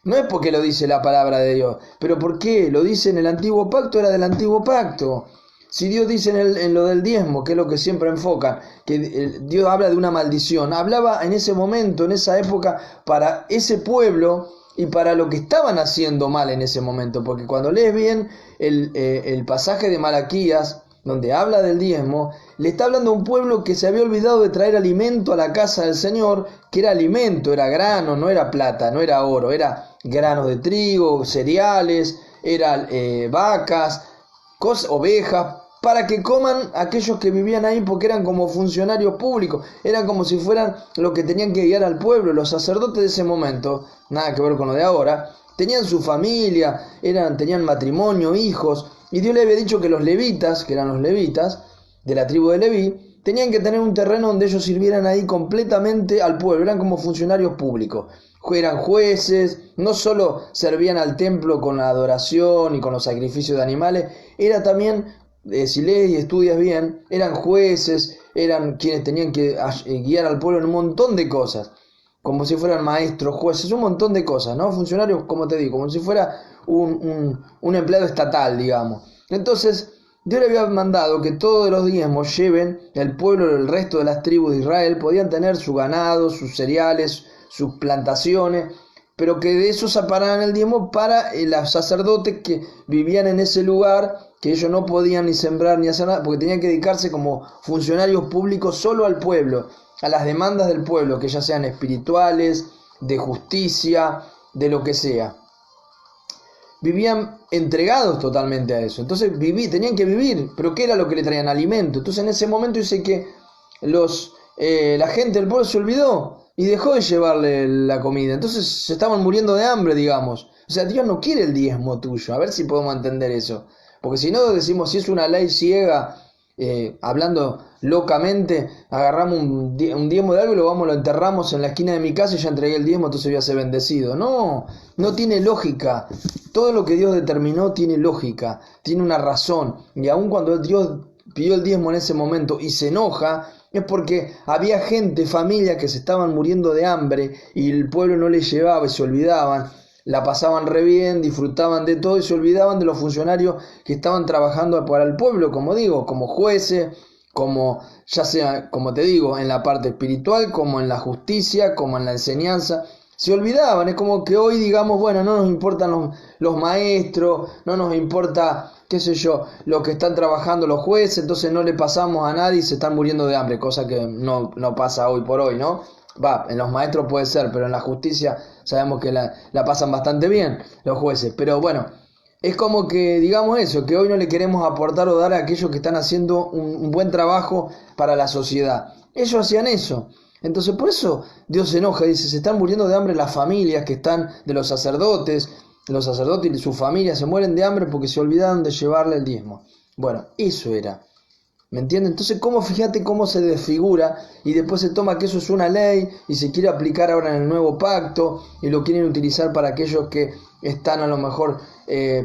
es porque lo dice la palabra de Dios. ¿Pero por qué? Lo dice en el antiguo pacto, era del antiguo pacto. Si Dios dice en lo del diezmo, que es lo que siempre enfocan, que Dios habla de una maldición, hablaba en ese momento, en esa época, para ese pueblo y para lo que estaban haciendo mal en ese momento. Porque cuando lees bien el pasaje de Malaquías, donde habla del diezmo, le está hablando a un pueblo que se había olvidado de traer alimento a la casa del Señor, que era alimento, era grano, no era plata, no era oro, era granos de trigo, cereales, eran vacas, ovejas, para que coman aquellos que vivían ahí, porque eran como funcionarios públicos, eran como si fueran los que tenían que guiar al pueblo. Los sacerdotes de ese momento, nada que ver con lo de ahora, tenían su familia, tenían matrimonio, hijos, y Dios le había dicho que los levitas, que eran los levitas, de la tribu de Leví, tenían que tener un terreno donde ellos sirvieran ahí completamente al pueblo, eran como funcionarios públicos, eran jueces, no solo servían al templo con la adoración y con los sacrificios de animales, era también, si lees y estudias bien, eran jueces, eran quienes tenían que guiar al pueblo en un montón de cosas, como si fueran maestros, jueces, un montón de cosas, ¿no? Funcionarios, como te digo, como si fuera un empleado estatal, digamos. Entonces, Dios le había mandado que todos los diezmos lleven el pueblo, el resto de las tribus de Israel, podían tener su ganado, sus cereales, sus plantaciones, pero que de eso separaran el diezmo para los sacerdotes que vivían en ese lugar, que ellos no podían ni sembrar ni hacer nada, porque tenían que dedicarse como funcionarios públicos solo al pueblo, a las demandas del pueblo, que ya sean espirituales, de justicia, de lo que sea. Vivían entregados totalmente a eso. Entonces tenían que vivir, pero ¿qué era lo que le traían? Alimento. Entonces en ese momento dice que la gente del pueblo se olvidó y dejó de llevarle la comida. Entonces se estaban muriendo de hambre, digamos. O sea, Dios no quiere el diezmo tuyo. A ver si podemos entender eso. Porque si no decimos, si es una ley ciega, hablando locamente, agarramos un diezmo de algo y lo enterramos en la esquina de mi casa y ya entregué el diezmo, entonces voy a ser bendecido. No tiene lógica. Todo lo que Dios determinó tiene lógica, tiene una razón. Y aun cuando Dios pidió el diezmo en ese momento y se enoja, es porque había gente, familia, que se estaban muriendo de hambre y el pueblo no les llevaba y se olvidaban. La pasaban re bien, disfrutaban de todo y se olvidaban de los funcionarios que estaban trabajando para el pueblo, como digo, como jueces, como ya sea, como te digo, en la parte espiritual, como en la justicia, como en la enseñanza. Se olvidaban, es como que hoy digamos, bueno, no nos importan los maestros, no nos importa, qué sé yo, los que están trabajando los jueces, entonces no le pasamos a nadie y se están muriendo de hambre, cosa que no pasa hoy por hoy, ¿no? En los maestros puede ser, pero en la justicia sabemos que la pasan bastante bien los jueces. Pero bueno, Es como que, digamos eso, que hoy no le queremos aportar o dar a aquellos que están haciendo un buen trabajo para la sociedad. Ellos hacían eso. Entonces por eso Dios se enoja, dice, se están muriendo de hambre las familias que están de los sacerdotes y sus familias se mueren de hambre porque se olvidaron de llevarle el diezmo. Bueno, eso era. ¿Me entienden? Entonces, fíjate cómo se desfigura y después se toma que eso es una ley y se quiere aplicar ahora en el nuevo pacto y lo quieren utilizar para aquellos que están a lo mejor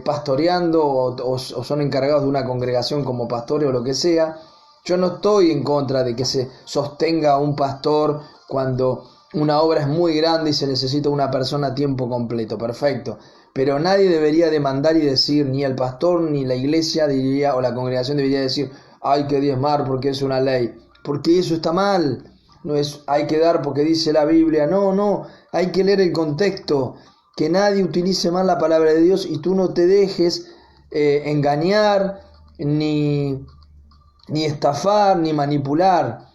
pastoreando o son encargados de una congregación como pastores o lo que sea. Yo no estoy en contra de que se sostenga un pastor cuando una obra es muy grande y se necesita una persona a tiempo completo, perfecto. Pero nadie debería demandar y decir, ni el pastor ni la iglesia diría, o la congregación debería decir, hay que diezmar porque es una ley, porque eso está mal. No es hay que dar porque dice la Biblia, no, hay que leer el contexto, que nadie utilice mal la palabra de Dios y tú no te dejes engañar, ni estafar, ni manipular.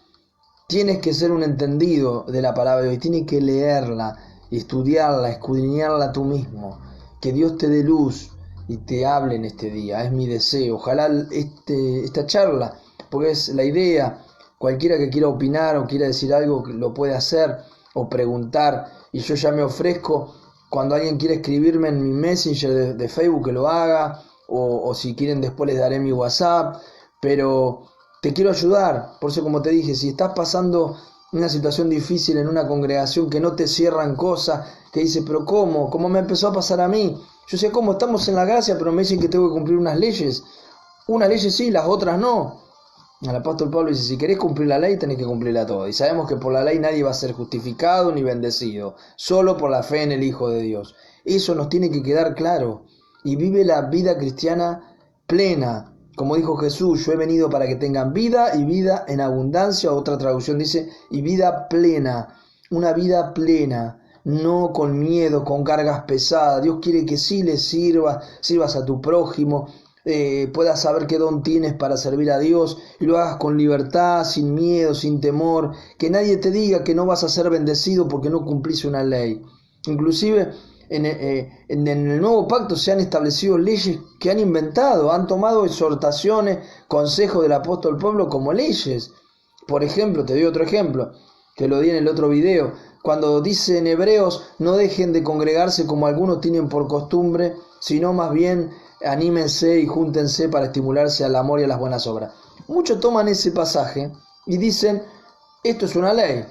Tienes que ser un entendido de la palabra de Dios, tienes que leerla, estudiarla, escudriñarla tú mismo. Que Dios te dé luz y te hable en este día, es mi deseo. Ojalá esta charla, porque es la idea, cualquiera que quiera opinar o quiera decir algo lo puede hacer o preguntar, y yo ya me ofrezco cuando alguien quiera escribirme en mi Messenger de Facebook que lo haga, o si quieren después les daré mi WhatsApp, pero te quiero ayudar. Por eso, como te dije, si estás pasando una situación difícil en una congregación que no te cierran cosas, que dice, pero ¿cómo? ¿Cómo me empezó a pasar a mí? Yo sé cómo estamos en la gracia, pero me dicen que tengo que cumplir unas leyes. Unas leyes sí, las otras no. El apóstol Pablo dice, si querés cumplir la ley, tenés que cumplirla toda. Y sabemos que por la ley nadie va a ser justificado ni bendecido, solo por la fe en el Hijo de Dios. Eso nos tiene que quedar claro. Y vive la vida cristiana plena. Como dijo Jesús, yo he venido para que tengan vida y vida en abundancia. Otra traducción dice, y vida plena. Una vida plena, no con miedo, con cargas pesadas. Dios quiere que sí le sirvas a tu prójimo, puedas saber qué don tienes para servir a Dios y lo hagas con libertad, sin miedo, sin temor. Que nadie te diga que no vas a ser bendecido porque no cumplís una ley. Inclusive en el nuevo pacto se han establecido leyes que han inventado, han tomado exhortaciones, consejos del apóstol Pablo como leyes. Por ejemplo, te doy otro ejemplo, que lo di en el otro video, cuando dice en Hebreos, no dejen de congregarse como algunos tienen por costumbre, sino más bien anímense y júntense para estimularse al amor y a las buenas obras. Muchos toman ese pasaje y dicen, esto es una ley.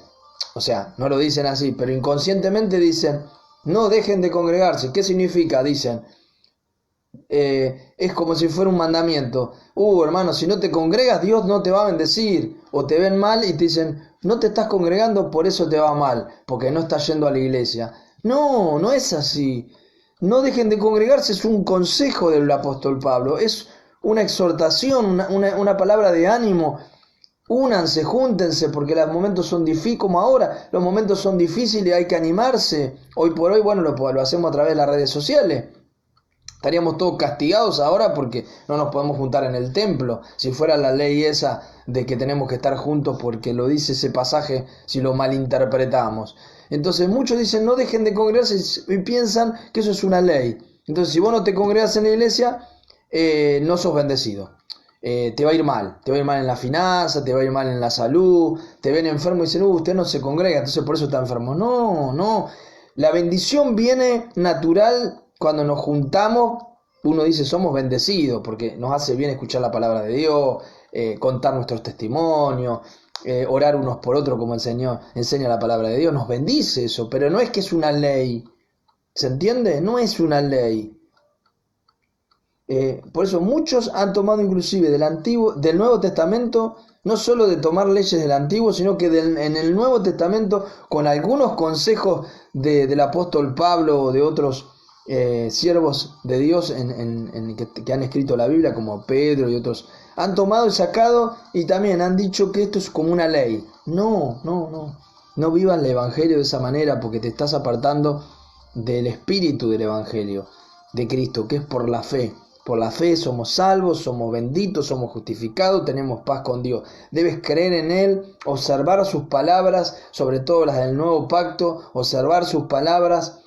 O sea, no lo dicen así, pero inconscientemente dicen, no dejen de congregarse. ¿Qué significa? Dicen, es como si fuera un mandamiento. Hermano, si no te congregas, Dios no te va a bendecir. O te ven mal y te dicen, no te estás congregando, por eso te va mal, porque no estás yendo a la iglesia. No, no es así. No dejen de congregarse, es un consejo del apóstol Pablo, es una exhortación, una palabra de ánimo. Únanse, júntense, porque los momentos son difíciles, como ahora, los momentos son difíciles y hay que animarse. Hoy por hoy, bueno, lo hacemos a través de las redes sociales. Estaríamos todos castigados ahora porque no nos podemos juntar en el templo. Si fuera la ley esa de que tenemos que estar juntos porque lo dice ese pasaje, si lo malinterpretamos. Entonces muchos dicen no dejen de congregarse y piensan que eso es una ley. Entonces si vos no te congregas en la iglesia, no sos bendecido. Te va a ir mal en la finanza, te va a ir mal en la salud, te ven enfermo y dicen, usted no se congrega, entonces por eso está enfermo. No, la bendición viene natural cuando nos juntamos. Uno dice somos bendecidos porque nos hace bien escuchar la palabra de Dios, contar nuestros testimonios, orar unos por otros como enseña la palabra de Dios, nos bendice eso, pero no es que es una ley, ¿se entiende? No es una ley. Por eso muchos han tomado inclusive del Nuevo Testamento, no solo de tomar leyes del Antiguo, sino que en el Nuevo Testamento, con algunos consejos del apóstol Pablo o de otros siervos de Dios que han escrito la Biblia, como Pedro y otros, han tomado y sacado y también han dicho que esto es como una ley. No vivas el Evangelio de esa manera, porque te estás apartando del espíritu del Evangelio de Cristo, que es por la fe. Por la fe somos salvos, somos benditos, somos justificados, tenemos paz con Dios. Debes creer en Él, observar sus palabras, sobre todo las del nuevo pacto, observar sus palabras,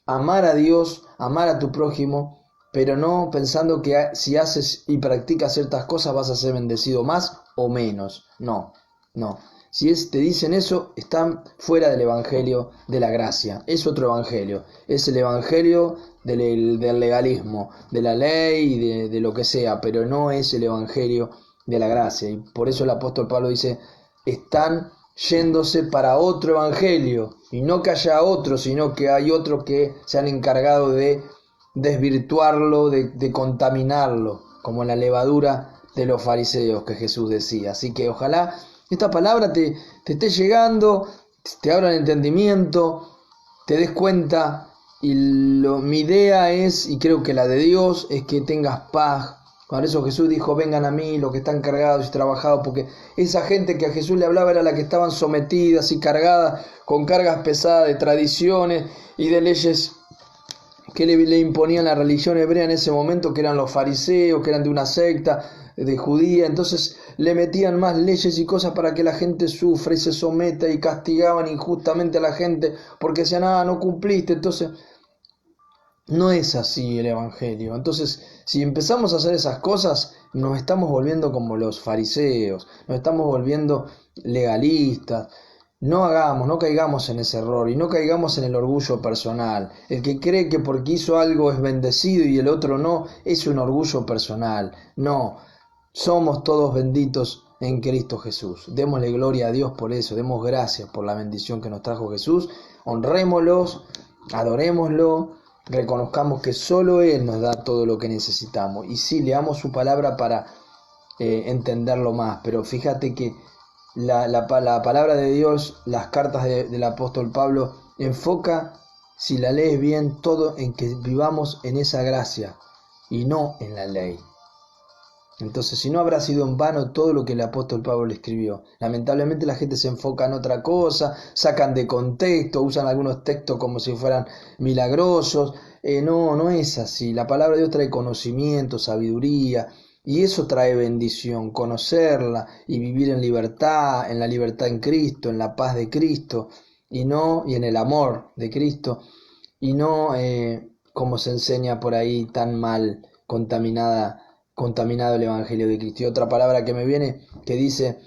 amar a Dios, amar a tu prójimo pero no pensando que si haces y practicas ciertas cosas vas a ser bendecido más o menos. No, no. Si te dicen eso, están fuera del evangelio de la gracia. Es otro evangelio. Es el evangelio del legalismo, de la ley y de lo que sea, pero no es el evangelio de la gracia. Y por eso el apóstol Pablo dice, están yéndose para otro evangelio. Y no que haya otro, sino que hay otros que se han encargado de desvirtuarlo, de contaminarlo, como la levadura de los fariseos que Jesús decía. Así que ojalá esta palabra te esté llegando, te abra el entendimiento, te des cuenta, y mi idea es, y creo que la de Dios, es que tengas paz. Por eso Jesús dijo, vengan a mí los que están cargados y trabajados, porque esa gente que a Jesús le hablaba era la que estaban sometidas y cargadas con cargas pesadas de tradiciones y de leyes que le imponían la religión hebrea en ese momento, que eran los fariseos, que eran de una secta de judía. Entonces le metían más leyes y cosas para que la gente sufra y se someta, y castigaban injustamente a la gente porque decían, no cumpliste. Entonces no es así el evangelio. Entonces, si empezamos a hacer esas cosas, nos estamos volviendo como los fariseos, nos estamos volviendo legalistas. No caigamos en ese error y no caigamos en el orgullo personal. El que cree que porque hizo algo es bendecido y el otro no, es un orgullo personal. No, somos todos benditos en Cristo Jesús. Démosle gloria a Dios por eso, demos gracias por la bendición que nos trajo Jesús. Honrémoslo, adorémoslo, reconozcamos que solo Él nos da todo lo que necesitamos. Y sí, leamos su palabra para entenderlo más, pero fíjate que la palabra de Dios, las cartas del apóstol Pablo, enfoca, si la lees bien, todo en que vivamos en esa gracia y no en la ley. Entonces, si no, habrá sido en vano todo lo que el apóstol Pablo le escribió. Lamentablemente la gente se enfoca en otra cosa, sacan de contexto, usan algunos textos como si fueran milagrosos. No es así. La palabra de Dios trae conocimiento, sabiduría, y eso trae bendición, conocerla y vivir en la libertad en Cristo, en la paz de Cristo, y en el amor de Cristo, y no como se enseña por ahí tan mal, contaminado el Evangelio de Cristo. Y otra palabra que me viene, que dice,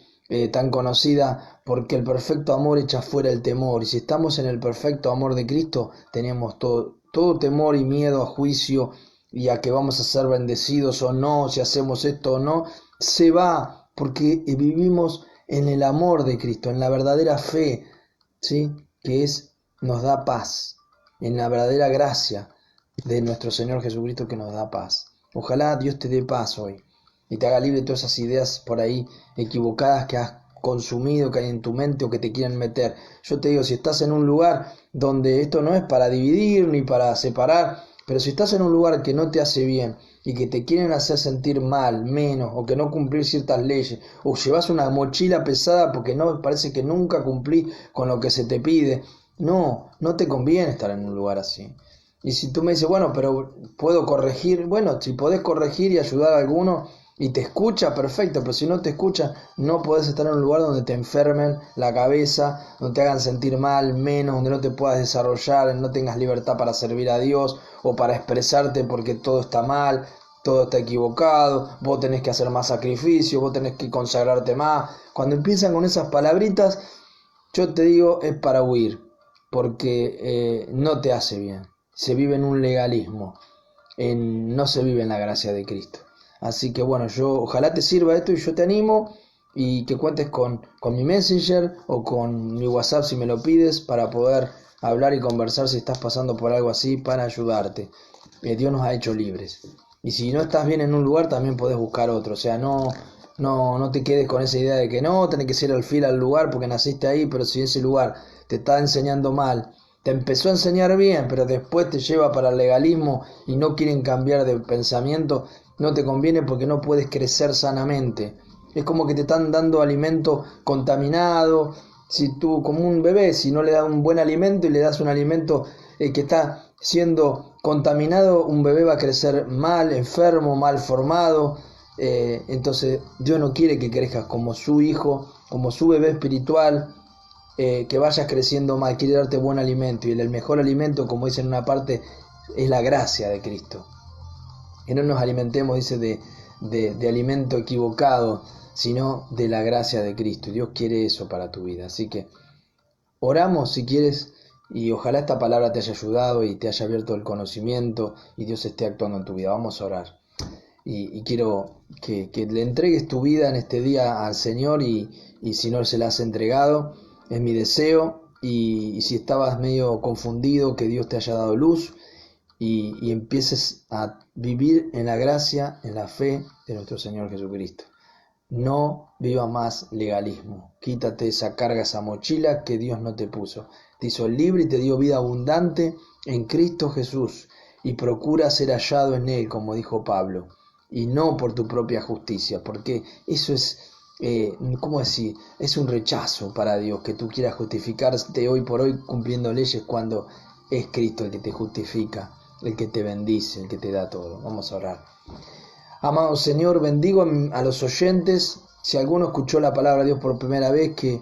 tan conocida, porque el perfecto amor echa fuera el temor. Y si estamos en el perfecto amor de Cristo, tenemos todo temor y miedo a juicio y a que vamos a ser bendecidos o no, si hacemos esto o no, se va, porque vivimos en el amor de Cristo, en la verdadera fe, ¿sí? Que nos da paz, en la verdadera gracia de nuestro Señor Jesucristo que nos da paz. Ojalá Dios te dé paz hoy y te haga libre de todas esas ideas por ahí equivocadas que has consumido, que hay en tu mente o que te quieren meter. Yo te digo, si estás en un lugar donde esto no es para dividir ni para separar, pero si estás en un lugar que no te hace bien y que te quieren hacer sentir mal, menos, o que no cumplir ciertas leyes, o llevas una mochila pesada porque no parece que nunca cumplís con lo que se te pide, no te conviene estar en un lugar así. Y si tú me dices, bueno, pero puedo corregir, bueno, si podés corregir y ayudar a alguno y te escucha, perfecto, pero si no te escucha, no podés estar en un lugar donde te enfermen la cabeza, donde te hagan sentir mal, menos, donde no te puedas desarrollar, no tengas libertad para servir a Dios o para expresarte porque todo está mal, todo está equivocado, vos tenés que hacer más sacrificio, vos tenés que consagrarte más. Cuando empiezan con esas palabritas, yo te digo, es para huir, porque no te hace bien. Se vive en un legalismo, no se vive en la gracia de Cristo. Así que bueno, ojalá te sirva esto y yo te animo y que cuentes con mi Messenger o con mi WhatsApp si me lo pides para poder hablar y conversar si estás pasando por algo así para ayudarte. Dios nos ha hecho libres. Y si no estás bien en un lugar también podés buscar otro. O sea, no te quedes con esa idea de que no, tenés que ser al fil al lugar porque naciste ahí, pero si ese lugar te está enseñando mal, te empezó a enseñar bien, pero después te lleva para el legalismo y no quieren cambiar de pensamiento, no te conviene porque no puedes crecer sanamente. Es como que te están dando alimento contaminado. Si tú, como un bebé, si no le das un buen alimento y le das un alimento que está siendo contaminado, un bebé va a crecer mal, enfermo, mal formado. Entonces Dios no quiere que crezcas como su hijo, como su bebé espiritual, que vayas creciendo mal. Quiere darte buen alimento, y el mejor alimento, como dice en una parte, es la gracia de Cristo. Que no nos alimentemos, dice, de alimento equivocado, sino de la gracia de Cristo. Dios quiere eso para tu vida. Así que oramos si quieres, y ojalá esta palabra te haya ayudado y te haya abierto el conocimiento y Dios esté actuando en tu vida. Vamos a orar. Y quiero que le entregues tu vida en este día al Señor, y si no se la has entregado, es mi deseo. Y si estabas medio confundido, que Dios te haya dado luz y empieces a vivir en la gracia, en la fe de nuestro Señor Jesucristo. No viva más legalismo. Quítate esa carga, esa mochila que Dios no te puso. Te hizo libre y te dio vida abundante en Cristo Jesús. Y procura ser hallado en Él, como dijo Pablo. Y no por tu propia justicia, porque eso es, ¿cómo decir? Es un rechazo para Dios, que tú quieras justificarte hoy por hoy cumpliendo leyes, cuando es Cristo el que te justifica, el que te bendice, el que te da todo. Vamos a orar. Amado Señor, bendigo a los oyentes. Si alguno escuchó la palabra de Dios por primera vez, que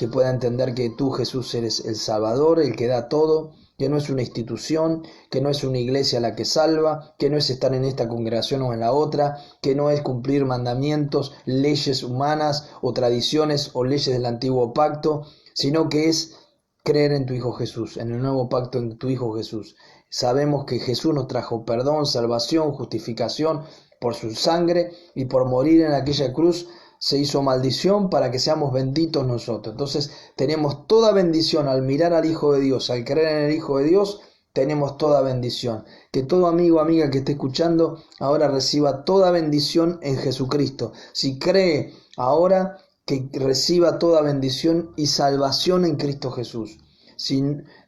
pueda entender que tú, Jesús, eres el Salvador, el que da todo, que no es una institución, que no es una iglesia la que salva, que no es estar en esta congregación o en la otra, que no es cumplir mandamientos, leyes humanas o tradiciones o leyes del antiguo pacto, sino que es creer en tu Hijo Jesús, en el nuevo pacto en tu Hijo Jesús. Sabemos que Jesús nos trajo perdón, salvación, justificación por su sangre, y por morir en aquella cruz se hizo maldición para que seamos benditos nosotros. Entonces tenemos toda bendición al mirar al Hijo de Dios, al creer en el Hijo de Dios, tenemos toda bendición. Que todo amigo o amiga que esté escuchando ahora reciba toda bendición en Jesucristo. Si cree ahora, que reciba toda bendición y salvación en Cristo Jesús. Si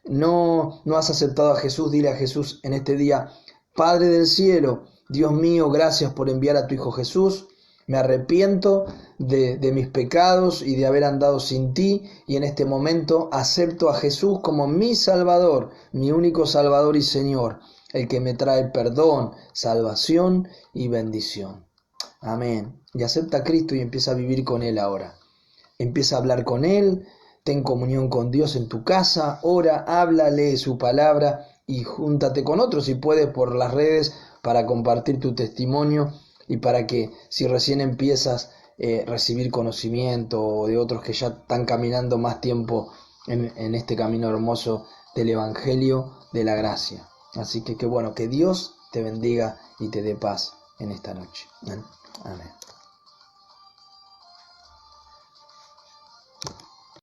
no has aceptado a Jesús, dile a Jesús en este día: Padre del cielo, Dios mío, gracias por enviar a tu Hijo Jesús. Me arrepiento de mis pecados y de haber andado sin ti, y en este momento acepto a Jesús como mi Salvador, mi único Salvador y Señor, el que me trae perdón, salvación y bendición. Amén. Y acepta a Cristo y empieza a vivir con Él ahora. Empieza a hablar con Él, ten comunión con Dios en tu casa, ora, habla, lee su palabra y júntate con otros si puedes por las redes para compartir tu testimonio, y para que, si recién empiezas, recibir conocimiento de otros que ya están caminando más tiempo en este camino hermoso del Evangelio de la gracia. Así que qué bueno, que Dios te bendiga y te dé paz en esta noche. Amén.